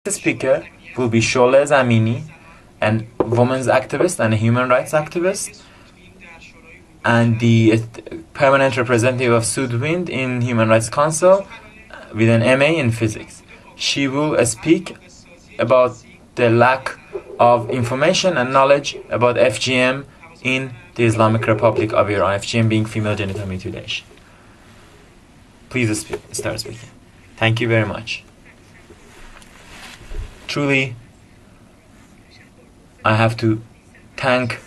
The speaker will be Sholeh Zamini, a women's activist and a human rights activist, and the permanent representative of Südwind in Human Rights Council with an MA in physics. She will speak about the lack of information and knowledge about FGM in the Islamic Republic of Iran, FGM being female genital mutilation. Please start speaking. Thank you very much. Truly, I have to thank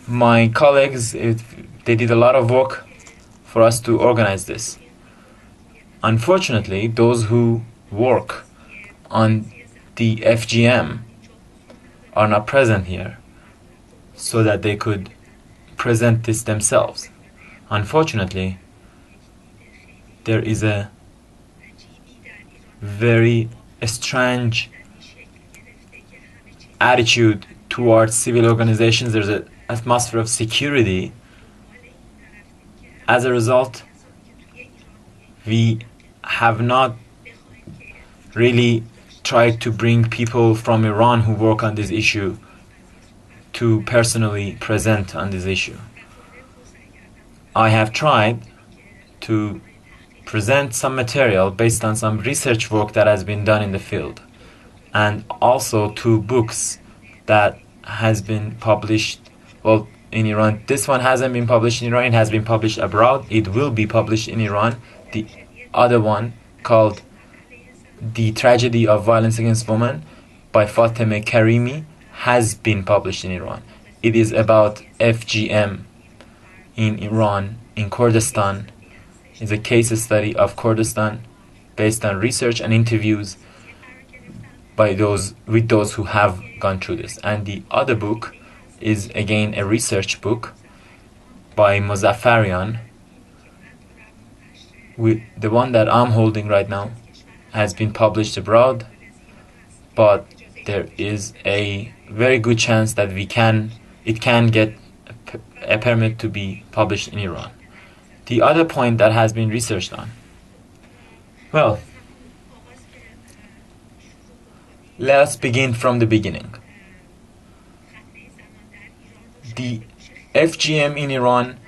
my colleagues. They did a lot of work for us to organize this. Unfortunately, those who work on the FGM are not present here so that they could present this themselves. Unfortunately, there is a very strange attitude towards civil organizations. There's an atmosphere of security. As a result, we have not really tried to bring people from Iran who work on this issue to personally present on this issue. I have tried to present some material based on some research work that has been done in the field, and also 2 books that has been published in Iran. This one hasn't been published in Iran, it has been published abroad. It will be published in Iran. The other one, called The Tragedy of Violence Against Women by Fatemeh Karimi, has been published in Iran. It is about FGM in Iran, in Kurdistan. It's a case study of Kurdistan based on research and interviews with those who have gone through this. And the other book is again a research book by Muzaffarian. The one that I'm holding right now has been published abroad, but there is a very good chance that it can get a permit to be published in Iran. The other point that has been researched on. Well, let us begin from the beginning. The FGM in Iran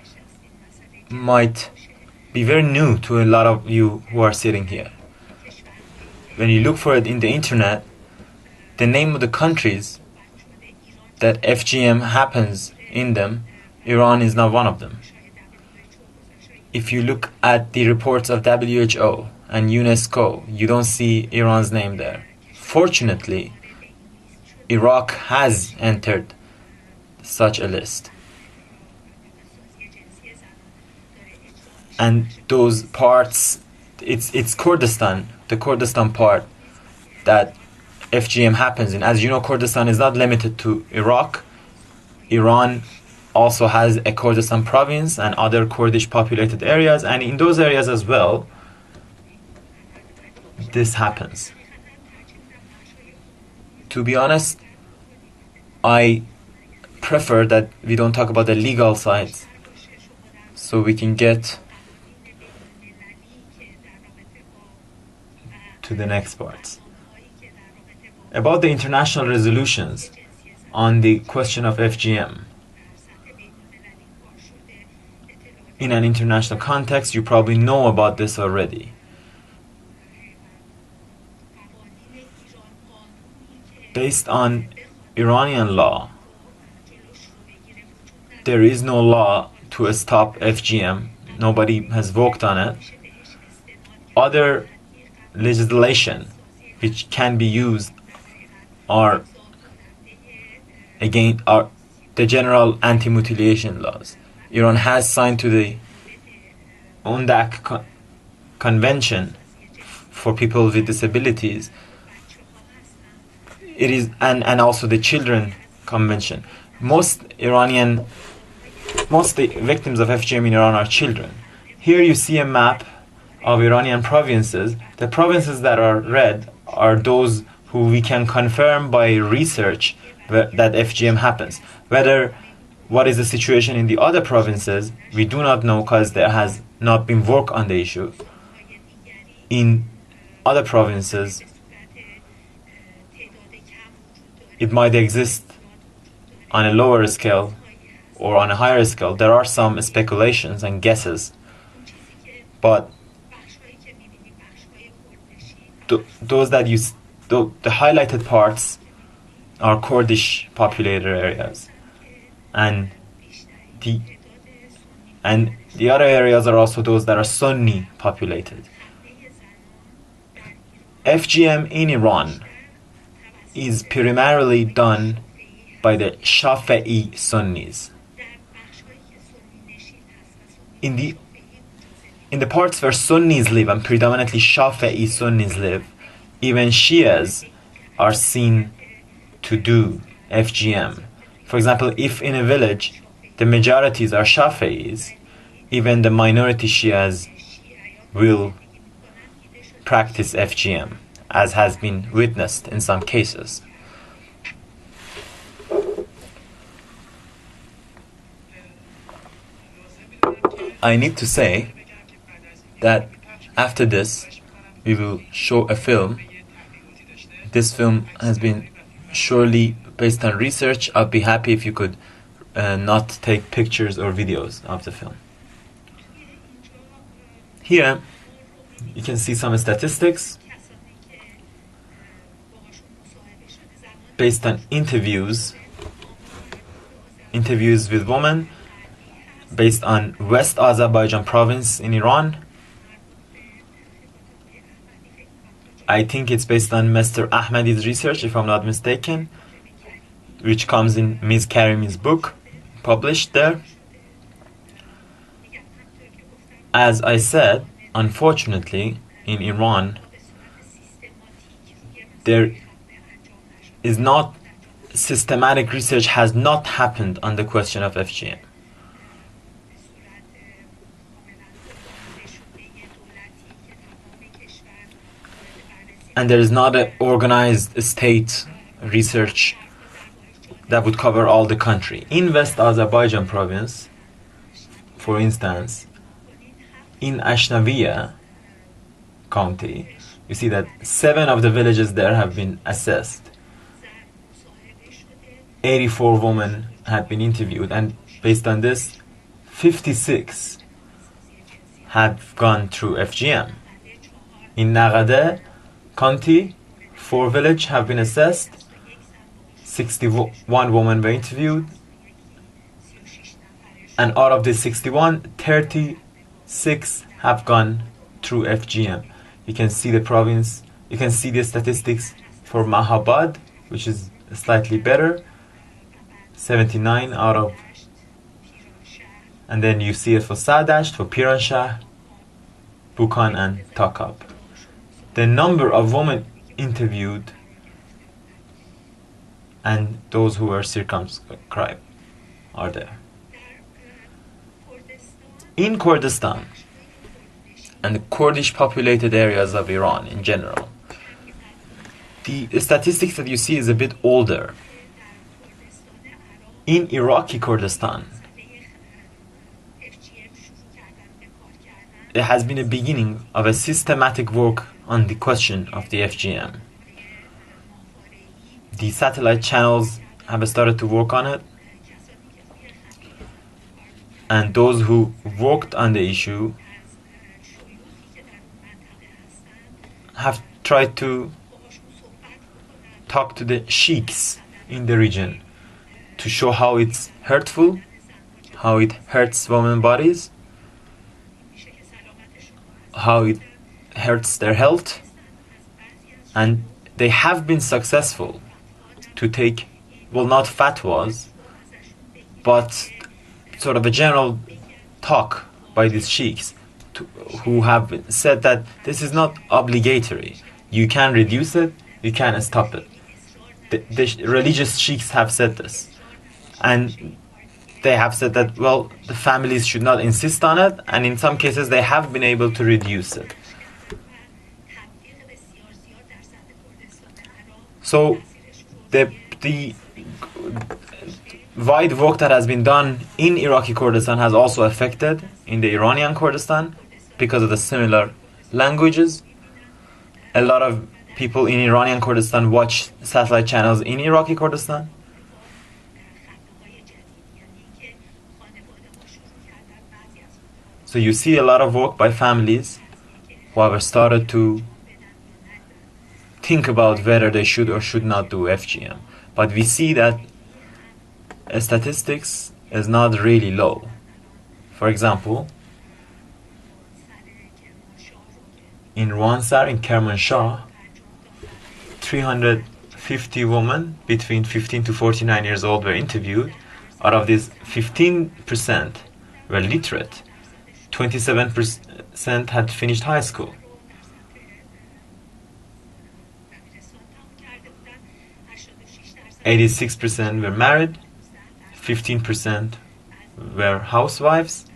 might be very new to a lot of you who are sitting here. When you look for it in the internet, the name of the countries that FGM happens in them, Iran is not one of them. If you look at the reports of WHO and UNESCO, you don't see Iran's name there. Fortunately, Iraq has entered such a list. And those parts, it's Kurdistan, the Kurdistan part that FGM happens in. As you know, Kurdistan is not limited to Iraq. Iran also has a Kurdistan province and other Kurdish populated areas, and in those areas as well, this happens. To be honest, I prefer that we don't talk about the legal sides, so we can get to the next parts. About the international resolutions on the question of FGM. In an international context, you probably know about this already. Based on Iranian law, there is no law to stop FGM. Nobody has worked on it. Other legislation which can be used are the general anti-mutilation laws. Iran has signed to the UNDAC convention for people with disabilities. It is and also the children convention. Most the victims of FGM in Iran are children. Here you see a map of Iranian provinces. The provinces that are red are those who we can confirm by research that FGM happens. What is the situation in the other provinces, we do not know, because there has not been work on the issue. In other provinces, it might exist on a lower scale or on a higher scale. There are some speculations and guesses, but those that you the highlighted parts are Kurdish populated areas, and the other areas are also those that are Sunni populated. FGM in Iran is primarily done by the Shafi'i Sunnis. In the parts where Sunnis live, and predominantly Shafi'i Sunnis live, even Shias are seen to do FGM. For example, if in a village the majorities are Shafi'is, even the minority Shias will practice FGM, as has been witnessed in some cases. I need to say that after this we will show a film. This film has been surely based on research. I'd be happy if you could not take pictures or videos of the film. Here you can see some statistics based on interviews with women based on West Azerbaijan province in Iran. I think it's based on Mr. Ahmadi's research, if I'm not mistaken, which comes in Ms. Karimi's book, published there. As I said, unfortunately, in Iran, there is not systematic research has not happened on the question of FGM. And there is not an organized state research that would cover all the country. In West Azerbaijan province, for instance, in Ashnaviya county, you see that 7 of the villages there have been assessed. 84 women have been interviewed, and based on this, 56 have gone through FGM. In Naqade county, 4 villages have been assessed, 61 women were interviewed, and out of the 61, 36 have gone through FGM. You can see the province, you can see the statistics for Mahabad, which is slightly better, 79 out of, and then you see it for Sadasht, for Piranshah, Bukan and Takab. The number of women interviewed and those who were circumscribed are there. In Kurdistan and the Kurdish populated areas of Iran in general, the statistics that you see is a bit older. In Iraqi Kurdistan, there has been a beginning of a systematic work on the question of the FGM. The satellite channels have started to work on it, and those who worked on the issue have tried to talk to the sheikhs in the region to show how it's hurtful, how it hurts women's bodies, how it hurts their health, and they have been successful to take, well, not fatwas, but sort of a general talk by these sheikhs who have said that this is not obligatory. You can reduce it, you can stop it. The religious sheikhs have said this, and they have said that, well, the families should not insist on it, and in some cases they have been able to reduce it. So the wide work that has been done in Iraqi Kurdistan has also affected in the Iranian Kurdistan because of the similar languages. a lot of people in Iranian Kurdistan watch satellite channels in Iraqi Kurdistan? So you see a lot of work by families who have started to think about whether they should or should not do FGM. But we see that statistics is not really low. For example, in Rwansar, in Kermanshah, 350 women between 15 to 49 years old were interviewed. Out of these, 15% were literate. 27% had finished high school. 86% were married. 15% were housewives.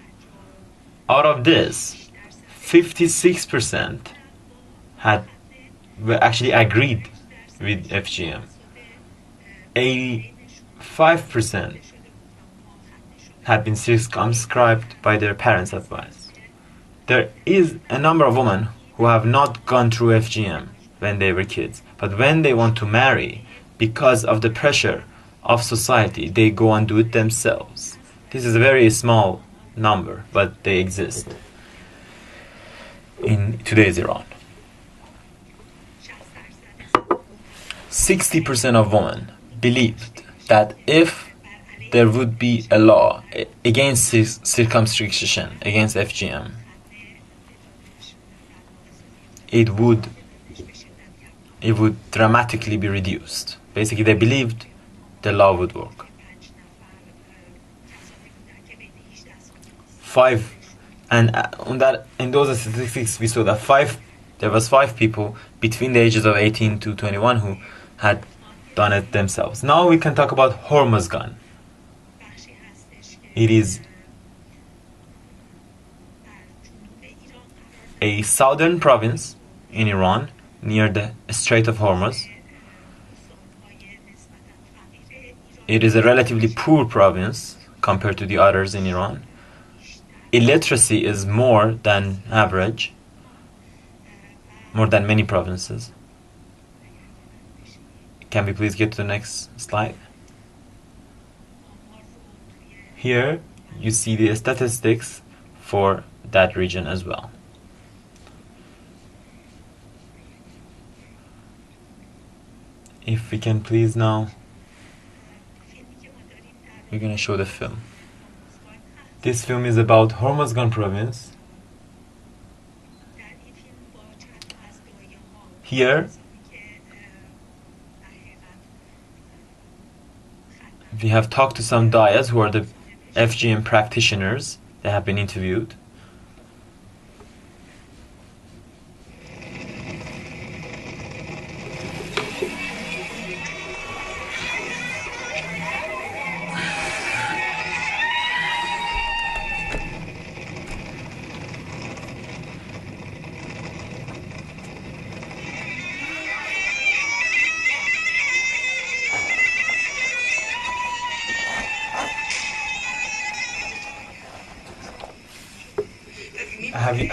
Out of this, 56% were actually agreed with FGM. 85% had been circumscribed by their parents' advice. There is a number of women who have not gone through FGM when they were kids, but when they want to marry, because of the pressure of society, they go and do it themselves. This is a very small number, but they exist in today's Iran. 60% of women believed that if there would be a law against circumcision, against FGM, it would dramatically be reduced. Basically, they believed the law would work. In those statistics, we saw that there was 5 people between the ages of 18 to 21 who had done it themselves. Now we can talk about Hormozgan. It is a southern province in Iran near the Strait of Hormuz. It is a relatively poor province compared to the others in Iran. Illiteracy is more than average, more than many provinces. Can we please get to the next slide? Here you see the statistics for that region as well. If we can please now, we're going to show the film. This film is about Hormozgan province. Here we have talked to some dayas who are the FGM practitioners. They have been interviewed.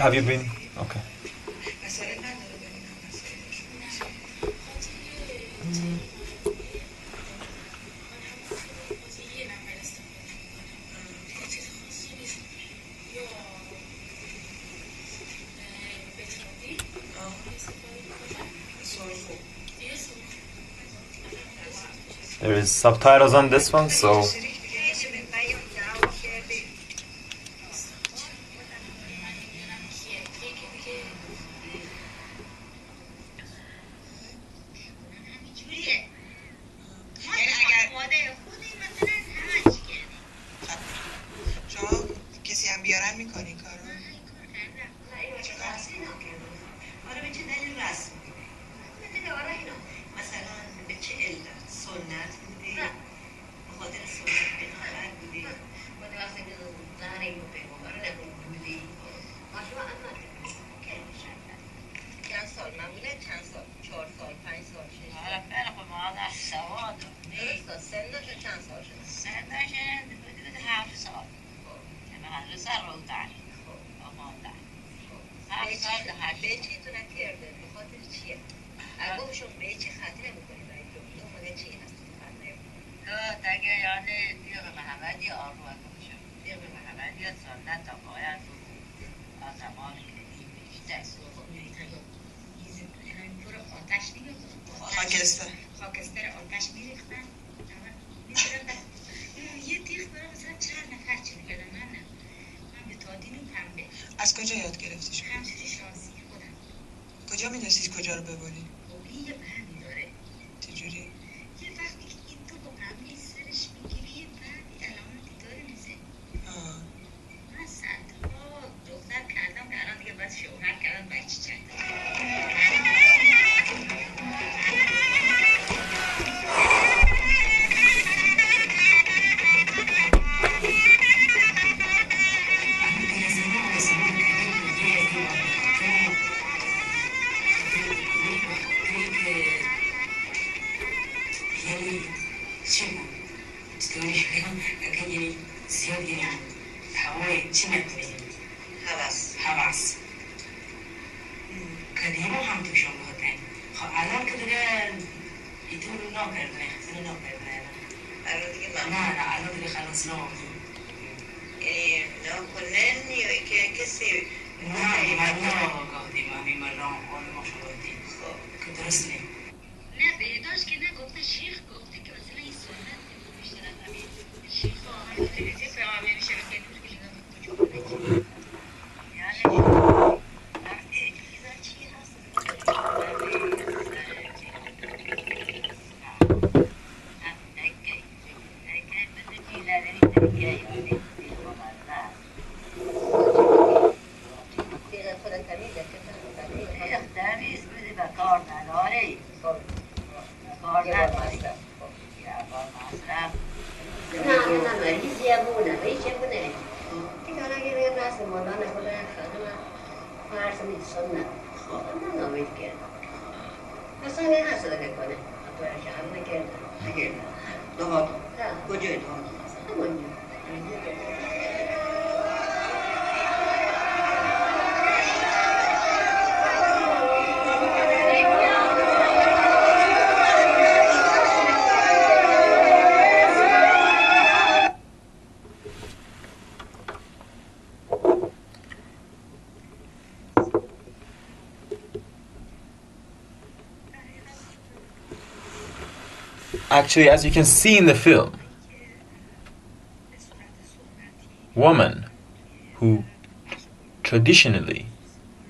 Have you been? Okay. There is subtitles on this one, so به چی تو نکرده؟ به خاطر چیه؟ خاکستر آتش میریختن یه تیغ برای مثلا 4 نفر چی میکردن. من به تادین و پنبه. از کجا یاد گرفتی شما؟ همسوری شانسی خودم. کجا میدونستید کجا رو ببری؟ این یه بندی داره. چجوری؟ یه وقتی که این تو با پنبه سرش میگیری یه بندی علامتی داره میزه. من صدها دختر کردم که الان دیگه باید شوهر کردم بچه چند. حواس قدیما هم تو شما بودن. خب الان که دیگه ایتون رو نکردنه الان دیگه نه الان دیگه خلاص نمونده. یعنی نکنن یا که کسی نه ایمان آگاه دیمان ایمان رام کنه ما شما دید که درست نیم نه بهداشت که نگفته شیخ گفته که مثلا این سنت بیشتر از همین شیخ ها هم تلویزیون فرام نمیشه که نور کشیدن کجا بکنه یعنی اجازه چی هست؟ Actually, as you can see in the film, women who traditionally,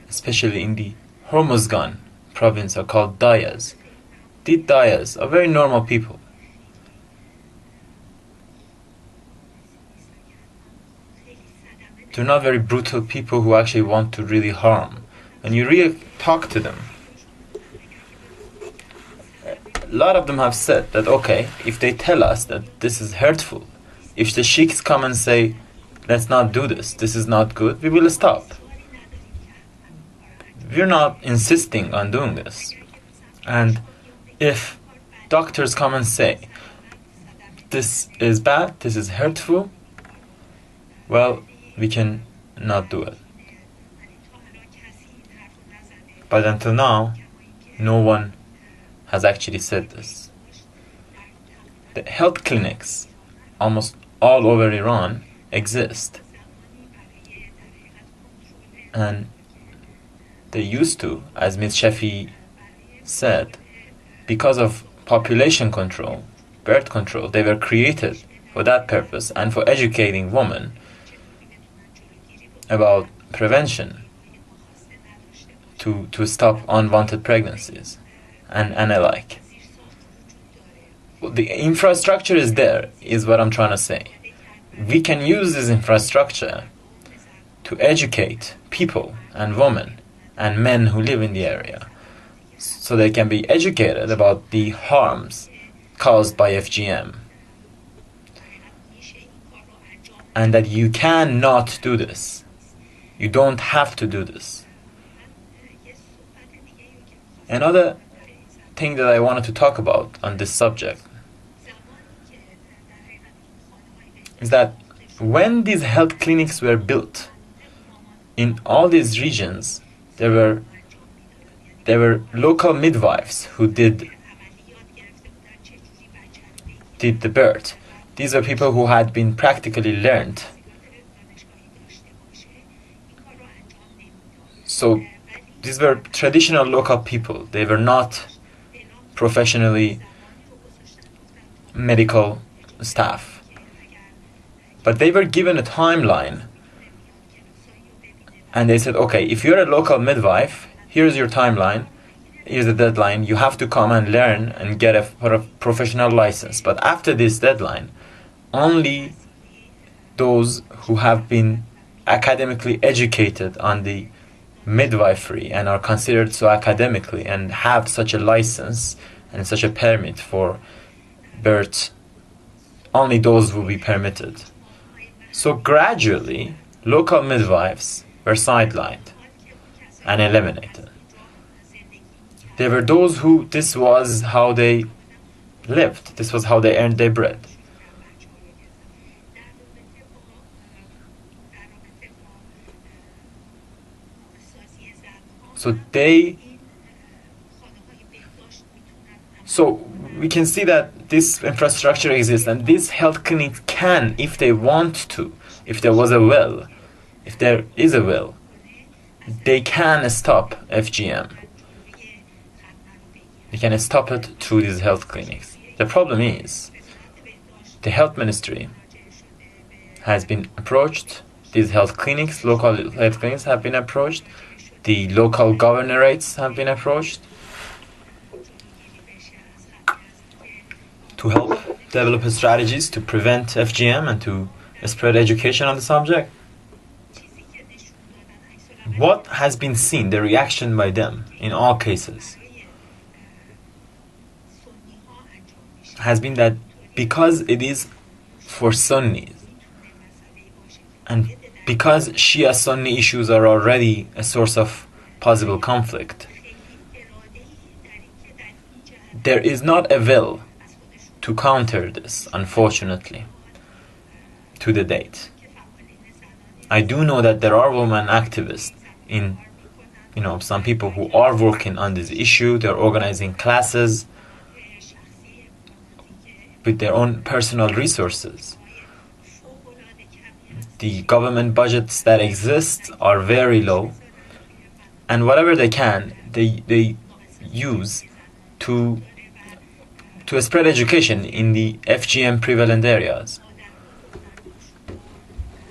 especially in the Hormozgan province, are called dayas. The dayas are very normal people. They're not very brutal people who actually want to really harm. When you really talk to them, a lot of them have said that, okay, if they tell us that this is hurtful, if the sheikhs come and say, let's not do this, this is not good, we will stop. We're not insisting on doing this. And if doctors come and say, this is bad, this is hurtful, well, we can not do it. But until now, no one has actually said this. The health clinics, almost all over Iran, exist. And they used to, as Ms. Shafi said, because of population control, birth control, they were created for that purpose and for educating women about prevention to stop unwanted pregnancies and alike. The infrastructure is there, is what I'm trying to say. We can use this infrastructure to educate people and women and men who live in the area so they can be educated about the harms caused by FGM. And that you cannot do this. You don't have to do this. Another thing that I wanted to talk about on this subject is that when these health clinics were built in all these regions, there were local midwives who did the birth. These were people who had been practically learned So these were traditional local people. They were not professionally medical staff. But they were given a timeline. And they said, okay, if you're a local midwife, here's your timeline, here's the deadline. You have to come and learn and get a professional license. But after this deadline, only those who have been academically educated on the midwifery and are considered so academically and have such a license and such a permit for birth, only those will be permitted. So gradually, local midwives were sidelined and eliminated. There were those who this was how they lived, this was how they earned their bread. So we can see that this infrastructure exists, and these health clinics can, if they want to, if there was a will, if there is a will, they can stop FGM. They can stop it through these health clinics. The problem is, the health ministry has been approached, these health clinics, local health clinics have been approached, the local governorates have been approached to help develop strategies to prevent FGM and to spread education on the subject. What has been seen, the reaction by them in all cases, has been that because it is for Sunnis and because Shia-Sunni issues are already a source of possible conflict, there is not a will to counter this, unfortunately, to the date. I do know that there are women activists in, some people who are working on this issue. They're organizing classes with their own personal resources. The government budgets that exist are very low, and whatever they can, they use to spread education in the FGM prevalent areas,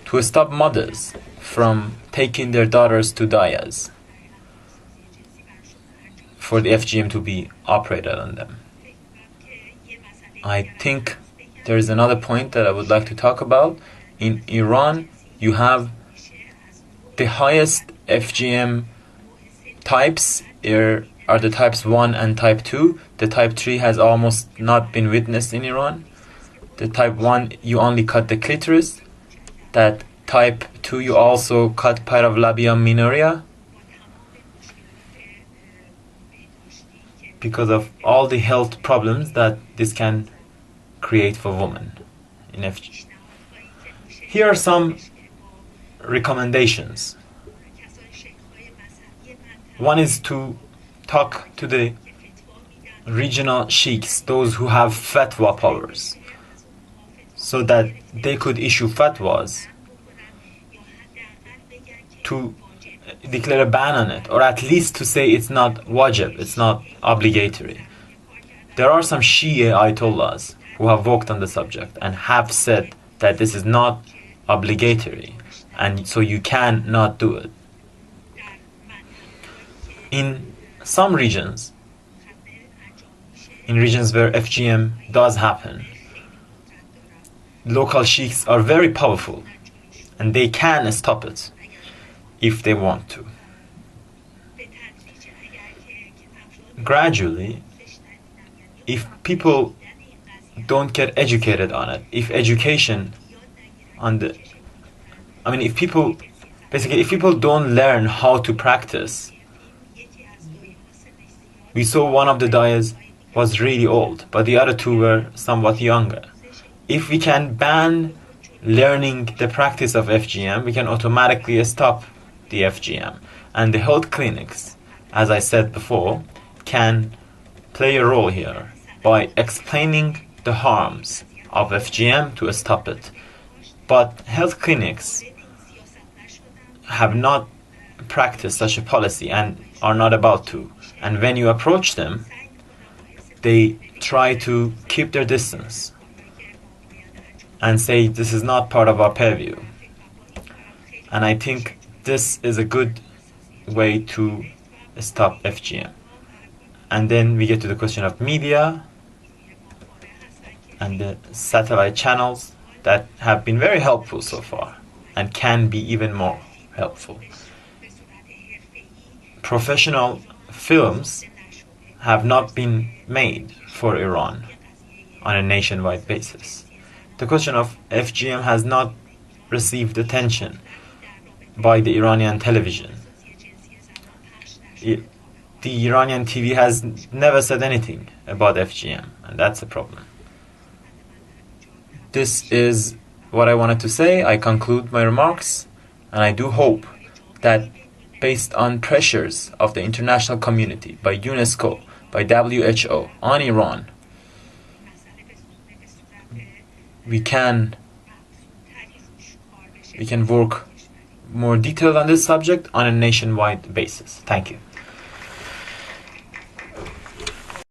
to stop mothers from taking their daughters to dayas for the FGM to be operated on them. I think there is another point that I would like to talk about. In Iran, you have the highest FGM types are the types 1 and type 2. The type 3 has almost not been witnessed in Iran. The type 1, you only cut the clitoris. That type 2, you also cut part of labia minoria. Because of all the health problems that this can create for women in FGM. Here are some recommendations. One is to talk to the regional sheikhs, those who have fatwa powers, so that they could issue fatwas to declare a ban on it, or at least to say it's not wajib, it's not obligatory. There are some Shia Ayatollahs who have worked on the subject and have said that this is not obligatory, and so you can not do it. In some regions, in regions where FGM does happen, local sheikhs are very powerful and they can stop it if they want to. Gradually, if people don't get educated on it, if people don't learn how to practice. We saw one of the dayas was really old, but the other two were somewhat younger. If we can ban learning the practice of FGM, we can automatically stop the FGM. And the health clinics, as I said before, can play a role here by explaining the harms of FGM to stop it. But health clinics have not practice such a policy and are not about to. And when you approach them, they try to keep their distance and say this is not part of our purview. And I think this is a good way to stop FGM. And then we get to the question of media and the satellite channels that have been very helpful so far and can be even more helpful. Professional films have not been made for Iran on a nationwide basis. The question of FGM has not received attention by the Iranian television. The Iranian TV has never said anything about FGM, and that's a problem. This is what I wanted to say. I conclude my remarks, and I do hope that based on pressures of the international community, by UNESCO, by WHO, on Iran, we can work more detailed on this subject on a nationwide basis. Thank you.